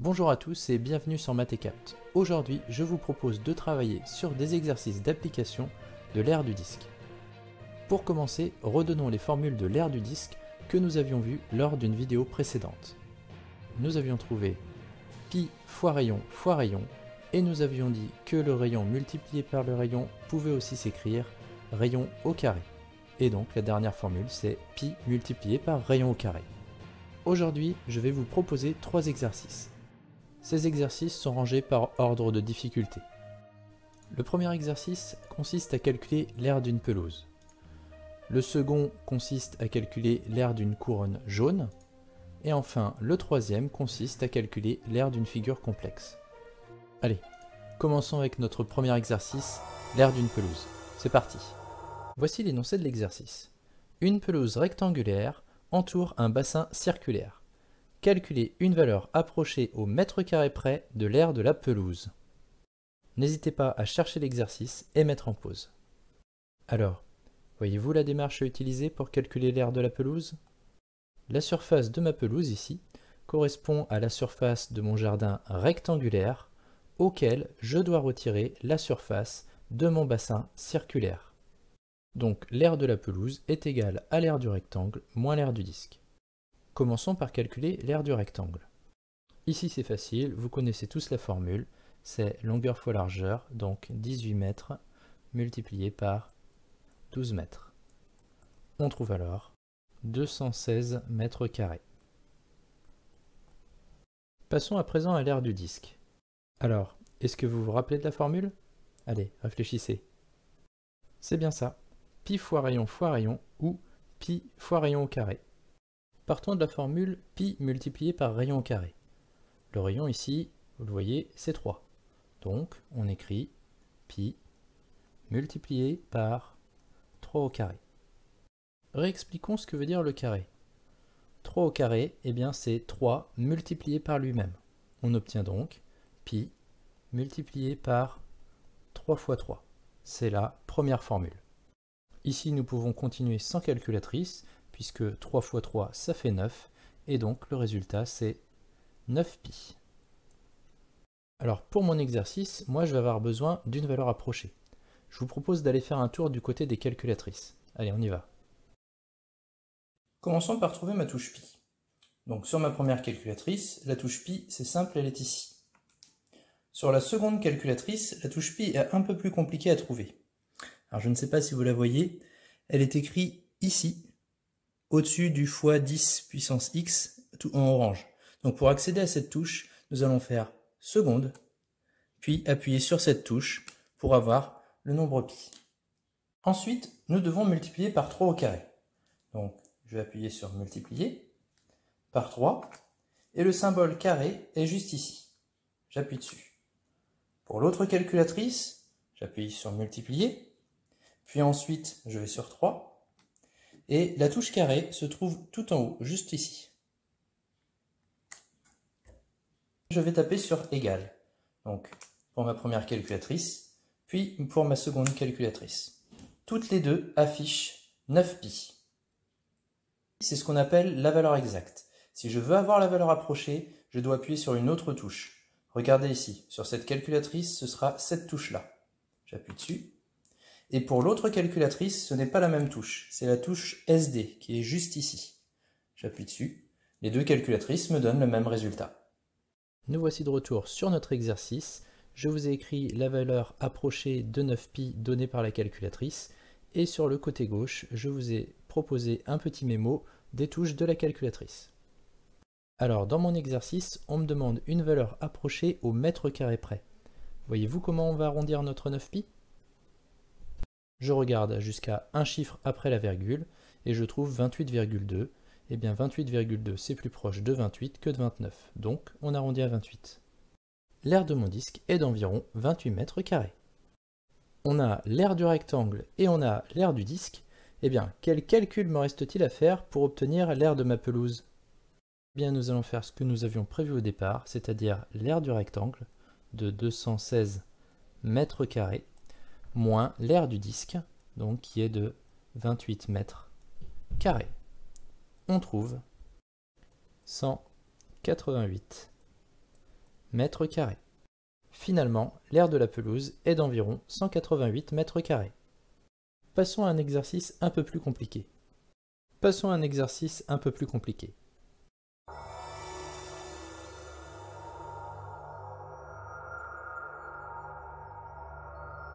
Bonjour à tous et bienvenue sur Math&Capt. Aujourd'hui, je vous propose de travailler sur des exercices d'application de l'aire du disque. Pour commencer, redonnons les formules de l'aire du disque que nous avions vues lors d'une vidéo précédente. Nous avions trouvé pi fois rayon, et nous avions dit que le rayon multiplié par le rayon pouvait aussi s'écrire rayon au carré. Et donc la dernière formule, c'est pi multiplié par rayon au carré. Aujourd'hui, je vais vous proposer 3 exercices. Ces exercices sont rangés par ordre de difficulté. Le premier exercice consiste à calculer l'aire d'une pelouse. Le second consiste à calculer l'aire d'une couronne jaune. Et enfin, le troisième consiste à calculer l'aire d'une figure complexe. Allez, commençons avec notre premier exercice, l'aire d'une pelouse. C'est parti. Voici l'énoncé de l'exercice. Une pelouse rectangulaire entoure un bassin circulaire. Calculez une valeur approchée au mètre carré près de l'aire de la pelouse. N'hésitez pas à chercher l'exercice et mettre en pause. Alors, voyez-vous la démarche à utiliser pour calculer l'aire de la pelouse? La surface de ma pelouse ici correspond à la surface de mon jardin rectangulaire auquel je dois retirer la surface de mon bassin circulaire. Donc l'aire de la pelouse est égale à l'aire du rectangle moins l'aire du disque. Commençons par calculer l'aire du rectangle. Ici c'est facile, vous connaissez tous la formule, c'est longueur fois largeur, donc 18 mètres multiplié par 12 mètres. On trouve alors 216 mètres carrés. Passons à présent à l'aire du disque. Alors, est-ce que vous vous rappelez de la formule? Allez, réfléchissez. C'est bien ça, pi fois rayon ou pi fois rayon au carré. Partons de la formule pi multiplié par rayon au carré. Le rayon ici, vous le voyez, c'est 3. Donc, on écrit pi multiplié par 3 au carré. Réexpliquons ce que veut dire le carré. 3 au carré, eh bien c'est 3 multiplié par lui-même. On obtient donc pi multiplié par 3 fois 3. C'est la première formule. Ici, nous pouvons continuer sans calculatrice, puisque 3 fois 3, ça fait 9, et donc le résultat, c'est 9pi. Alors, pour mon exercice, moi, je vais avoir besoin d'une valeur approchée. Je vous propose d'aller faire un tour du côté des calculatrices. Allez, on y va. Commençons par trouver ma touche pi. Donc, sur ma première calculatrice, la touche pi, c'est simple, elle est ici. Sur la seconde calculatrice, la touche pi est un peu plus compliquée à trouver. Alors, je ne sais pas si vous la voyez, elle est écrite ici, au-dessus du fois 10 puissance x, tout en orange. Donc pour accéder à cette touche, nous allons faire seconde, puis appuyer sur cette touche pour avoir le nombre pi. Ensuite, nous devons multiplier par 3 au carré. Donc je vais appuyer sur multiplier par 3, et le symbole carré est juste ici. J'appuie dessus. Pour l'autre calculatrice, j'appuie sur multiplier, puis ensuite je vais sur 3, et la touche carré se trouve tout en haut, juste ici. Je vais taper sur égal, donc pour ma première calculatrice, puis pour ma seconde calculatrice. Toutes les deux affichent 9pi. C'est ce qu'on appelle la valeur exacte. Si je veux avoir la valeur approchée, je dois appuyer sur une autre touche. Regardez ici, sur cette calculatrice, ce sera cette touche-là. J'appuie dessus. Et pour l'autre calculatrice, ce n'est pas la même touche, c'est la touche SD qui est juste ici. J'appuie dessus, les deux calculatrices me donnent le même résultat. Nous voici de retour sur notre exercice. Je vous ai écrit la valeur approchée de 9pi donnée par la calculatrice, et sur le côté gauche, je vous ai proposé un petit mémo des touches de la calculatrice. Alors, dans mon exercice, on me demande une valeur approchée au mètre carré près. Voyez-vous comment on va arrondir notre 9pi ? Je regarde jusqu'à un chiffre après la virgule et je trouve 28,2. Et bien 28,2 c'est plus proche de 28 que de 29, donc on arrondit à 28. L'aire de mon disque est d'environ 28 mètres carrés. On a l'aire du rectangle et on a l'aire du disque. Eh bien, quel calcul me reste-t-il à faire pour obtenir l'aire de ma pelouse? Eh bien, nous allons faire ce que nous avions prévu au départ, c'est-à-dire l'aire du rectangle de 216 mètres carrés, moins l'aire du disque, donc qui est de 28 mètres carrés. On trouve 188 mètres carrés. Finalement, l'aire de la pelouse est d'environ 188 mètres carrés. Passons à un exercice un peu plus compliqué.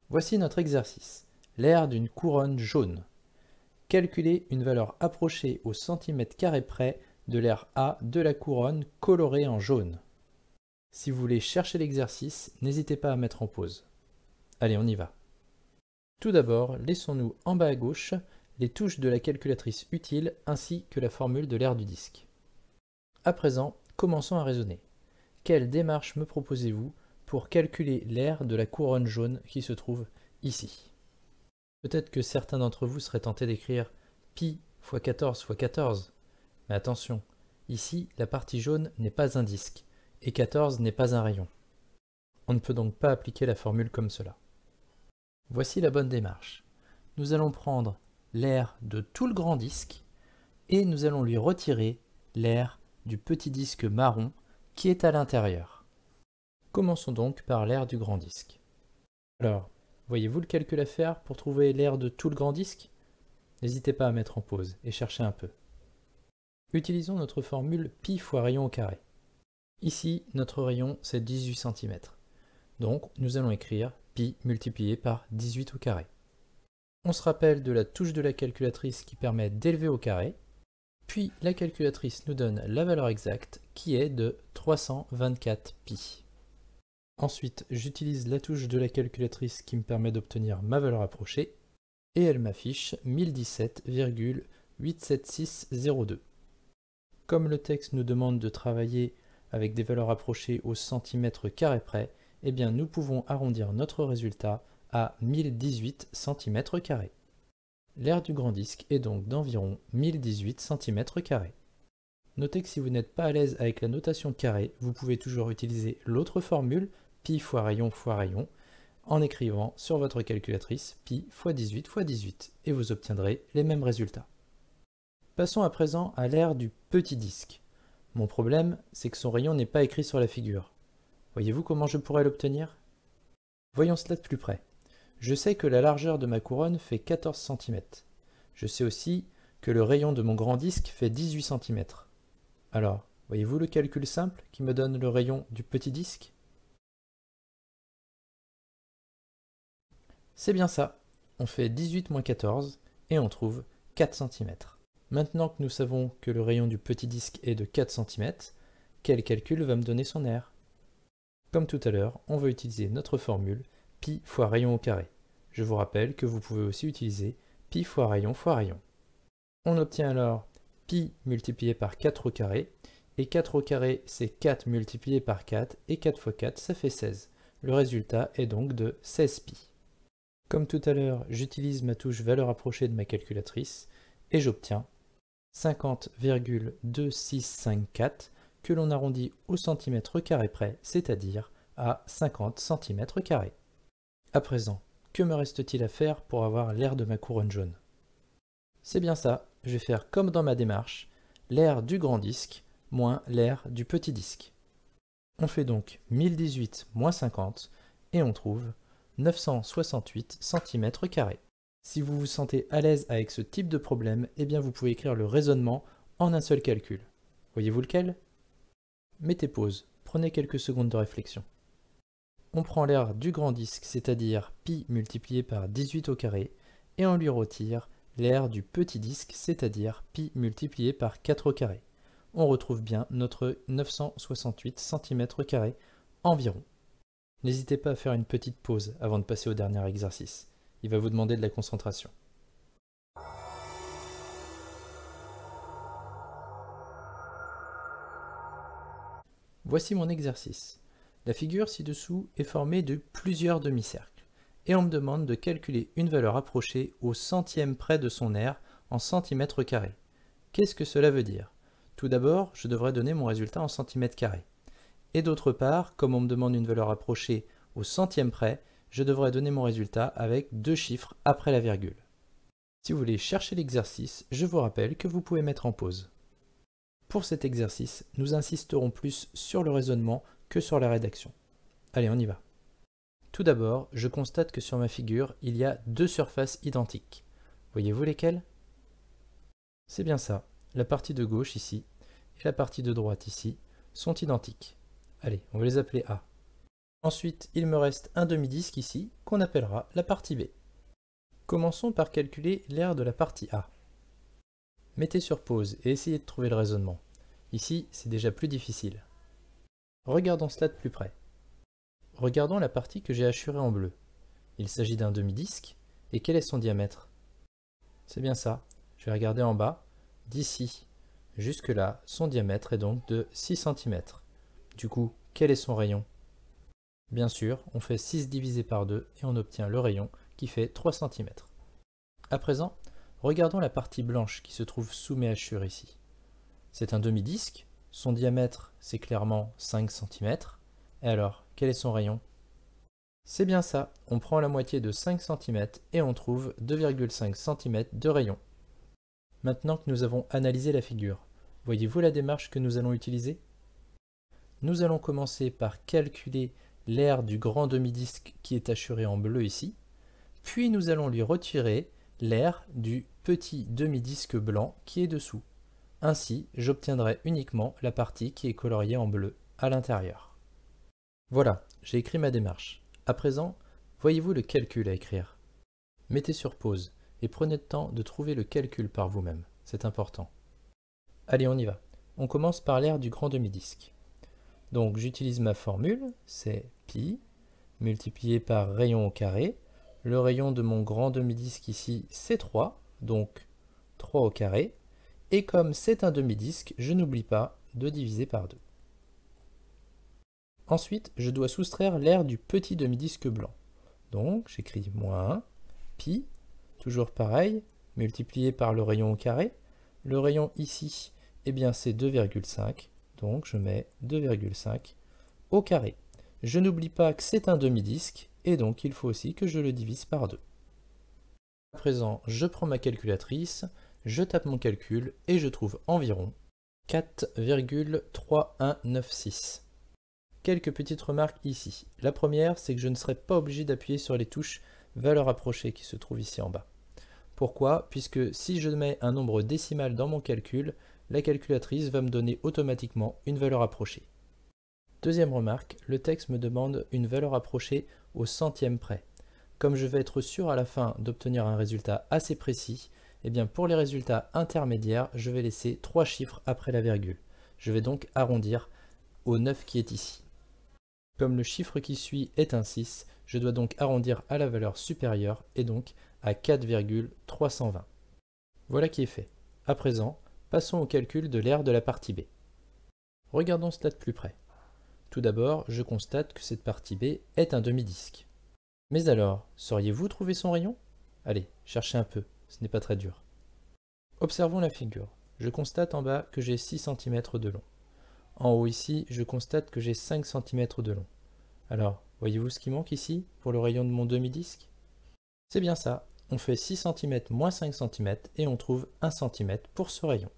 Voici notre exercice. L'aire d'une couronne jaune. Calculez une valeur approchée au centimètre carré près de l'aire A de la couronne colorée en jaune. Si vous voulez chercher l'exercice, n'hésitez pas à mettre en pause. Allez, on y va. Tout d'abord, laissons-nous en bas à gauche les touches de la calculatrice utile ainsi que la formule de l'aire du disque. À présent, commençons à raisonner. Quelle démarche me proposez-vous pour calculer l'aire de la couronne jaune qui se trouve ici? Peut-être que certains d'entre vous seraient tentés d'écrire pi fois 14 fois 14. Mais attention, ici la partie jaune n'est pas un disque et 14 n'est pas un rayon. On ne peut donc pas appliquer la formule comme cela. Voici la bonne démarche. Nous allons prendre l'aire de tout le grand disque et nous allons lui retirer l'aire du petit disque marron qui est à l'intérieur. Commençons donc par l'aire du grand disque. Alors, voyez-vous le calcul à faire pour trouver l'aire de tout le grand disque? N'hésitez pas à mettre en pause et chercher un peu. Utilisons notre formule pi fois rayon au carré. Ici, notre rayon c'est 18 cm. Donc, nous allons écrire pi multiplié par 18 au carré. On se rappelle de la touche de la calculatrice qui permet d'élever au carré. Puis la calculatrice nous donne la valeur exacte qui est de 324 pi. Ensuite, j'utilise la touche de la calculatrice qui me permet d'obtenir ma valeur approchée et elle m'affiche 1017,87602. Comme le texte nous demande de travailler avec des valeurs approchées au centimètre carré près, eh bien nous pouvons arrondir notre résultat à 1018 cm². L'aire du grand disque est donc d'environ 1018 cm². Notez que si vous n'êtes pas à l'aise avec la notation carré, vous pouvez toujours utiliser l'autre formule, pi fois rayon, en écrivant sur votre calculatrice pi fois 18 fois 18, et vous obtiendrez les mêmes résultats. Passons à présent à l'aire du petit disque. Mon problème, c'est que son rayon n'est pas écrit sur la figure. Voyez-vous comment je pourrais l'obtenir? Voyons cela de plus près. Je sais que la largeur de ma couronne fait 14 cm. Je sais aussi que le rayon de mon grand disque fait 18 cm. Alors, voyez-vous le calcul simple qui me donne le rayon du petit disque? C'est bien ça. On fait 18 moins 14 et on trouve 4 cm. Maintenant que nous savons que le rayon du petit disque est de 4 cm, quel calcul va me donner son aire? Comme tout à l'heure, on va utiliser notre formule pi fois rayon au carré. Je vous rappelle que vous pouvez aussi utiliser pi fois rayon. On obtient alors pi multiplié par 4 au carré, et 4 au carré c'est 4 multiplié par 4, et 4 fois 4 ça fait 16. Le résultat est donc de 16 pi. Comme tout à l'heure, j'utilise ma touche valeur approchée de ma calculatrice, et j'obtiens 50,2654 que l'on arrondit au centimètre carré près, c'est-à-dire à 50 cm². À présent, que me reste-t-il à faire pour avoir l'aire de ma couronne jaune? C'est bien ça, je vais faire comme dans ma démarche, l'aire du grand disque moins l'aire du petit disque. On fait donc 1018 moins 50 et on trouve 968 cm². Si vous vous sentez à l'aise avec ce type de problème, eh bien vous pouvez écrire le raisonnement en un seul calcul. Voyez-vous lequel? Mettez pause, prenez quelques secondes de réflexion. On prend l'aire du grand disque, c'est-à-dire pi multiplié par 18 au carré, et on lui retire l'aire du petit disque, c'est-à-dire pi multiplié par 4 au carré. On retrouve bien notre 968 cm² environ. N'hésitez pas à faire une petite pause avant de passer au dernier exercice. Il va vous demander de la concentration. Voici mon exercice. La figure ci-dessous est formée de plusieurs demi-cercles, et on me demande de calculer une valeur approchée au centième près de son aire en centimètres carrés. Qu'est-ce que cela veut dire? Tout d'abord, je devrais donner mon résultat en centimètres carrés. Et d'autre part, comme on me demande une valeur approchée au centième près, je devrais donner mon résultat avec deux chiffres après la virgule. Si vous voulez chercher l'exercice, je vous rappelle que vous pouvez mettre en pause. Pour cet exercice, nous insisterons plus sur le raisonnement que sur la rédaction. Allez, on y va. Tout d'abord, je constate que sur ma figure, il y a deux surfaces identiques. Voyez-vous lesquelles? C'est bien ça. La partie de gauche ici et la partie de droite ici sont identiques. Allez, on va les appeler A. Ensuite, il me reste un demi-disque ici qu'on appellera la partie B. Commençons par calculer l'aire de la partie A. Mettez sur pause et essayez de trouver le raisonnement. Ici, c'est déjà plus difficile. Regardons cela de plus près. Regardons la partie que j'ai hachurée en bleu. Il s'agit d'un demi-disque, et quel est son diamètre? C'est bien ça. Je vais regarder en bas. D'ici jusque là, son diamètre est donc de 6 cm. Du coup, quel est son rayon? Bien sûr, on fait 6 divisé par 2 et on obtient le rayon qui fait 3 cm. À présent, regardons la partie blanche qui se trouve sous mes hachures ici. C'est un demi-disque, son diamètre c'est clairement 5 cm. Et alors, quel est son rayon? C'est bien ça, on prend la moitié de 5 cm et on trouve 2,5 cm de rayon. Maintenant que nous avons analysé la figure, voyez-vous la démarche que nous allons utiliser? Nous allons commencer par calculer l'aire du grand demi-disque qui est hachuré en bleu ici, puis nous allons lui retirer l'aire du petit demi-disque blanc qui est dessous. Ainsi, j'obtiendrai uniquement la partie qui est coloriée en bleu à l'intérieur. Voilà, j'ai écrit ma démarche. À présent, voyez-vous le calcul à écrire? Mettez sur pause et prenez le temps de trouver le calcul par vous-même, c'est important. Allez, on y va. On commence par l'aire du grand demi-disque. Donc j'utilise ma formule, c'est pi, multiplié par rayon au carré. Le rayon de mon grand demi-disque ici, c'est 3, donc 3 au carré. Et comme c'est un demi-disque, je n'oublie pas de diviser par 2. Ensuite, je dois soustraire l'aire du petit demi-disque blanc. Donc j'écris moins 1, pi, toujours pareil, multiplié par le rayon au carré. Le rayon ici, eh bien c'est 2,5. Donc je mets 2,5 au carré. Je n'oublie pas que c'est un demi-disque, et donc il faut aussi que je le divise par 2. À présent, je prends ma calculatrice, je tape mon calcul, et je trouve environ 4,3196. Quelques petites remarques ici. La première, c'est que je ne serai pas obligé d'appuyer sur les touches valeur approchée qui se trouvent ici en bas. Pourquoi? Puisque si je mets un nombre décimal dans mon calcul, la calculatrice va me donner automatiquement une valeur approchée. Deuxième remarque, le texte me demande une valeur approchée au centième près. Comme je vais être sûr à la fin d'obtenir un résultat assez précis, eh bien pour les résultats intermédiaires, je vais laisser 3 chiffres après la virgule. Je vais donc arrondir au 9 qui est ici. Comme le chiffre qui suit est un 6, je dois donc arrondir à la valeur supérieure et donc à 4,320. Voilà qui est fait. À présent, passons au calcul de l'aire de la partie B. Regardons cela de plus près. Tout d'abord, je constate que cette partie B est un demi-disque. Mais alors, sauriez-vous trouver son rayon? Allez, cherchez un peu, ce n'est pas très dur. Observons la figure. Je constate en bas que j'ai 6 cm de long. En haut ici, je constate que j'ai 5 cm de long. Alors, voyez-vous ce qui manque ici pour le rayon de mon demi-disque? C'est bien ça, on fait 6 cm moins 5 cm et on trouve 1 cm pour ce rayon.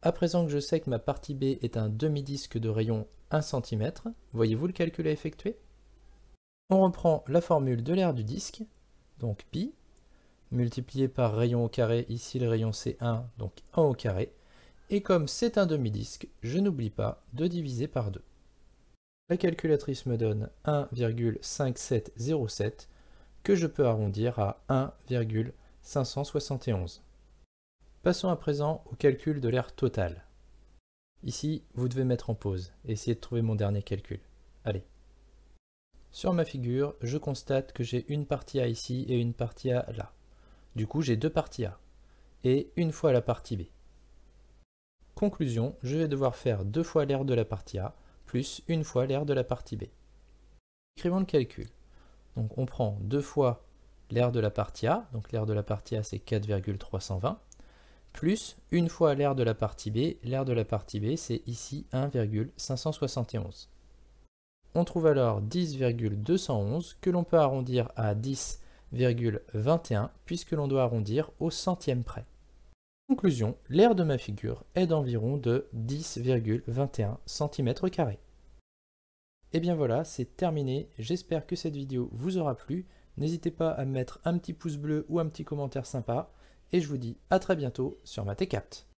À présent que je sais que ma partie B est un demi-disque de rayon 1 cm, voyez-vous le calcul à effectuer? On reprend la formule de l'aire du disque, donc pi, multiplié par rayon au carré, ici le rayon c'est 1, donc 1 au carré, et comme c'est un demi-disque, je n'oublie pas de diviser par 2. La calculatrice me donne 1,5707 que je peux arrondir à 1,571. Passons à présent au calcul de l'aire totale. Ici, vous devez mettre en pause et essayer de trouver mon dernier calcul. Allez. Sur ma figure, je constate que j'ai une partie A ici et une partie A là. Du coup, j'ai deux parties A et une fois la partie B. Conclusion, je vais devoir faire 2 fois l'aire de la partie A plus une fois l'aire de la partie B. Écrivons le calcul. Donc on prend 2 fois l'aire de la partie A, donc l'aire de la partie A c'est 4,320, plus une fois l'aire de la partie B, l'aire de la partie B c'est ici 1,571. On trouve alors 10,211 que l'on peut arrondir à 10,21 puisque l'on doit arrondir au centième près. Conclusion, l'aire de ma figure est d'environ de 10,21 cm². Et bien voilà, c'est terminé. J'espère que cette vidéo vous aura plu. N'hésitez pas à me mettre un petit pouce bleu ou un petit commentaire sympa. Et je vous dis à très bientôt sur Math et Capt.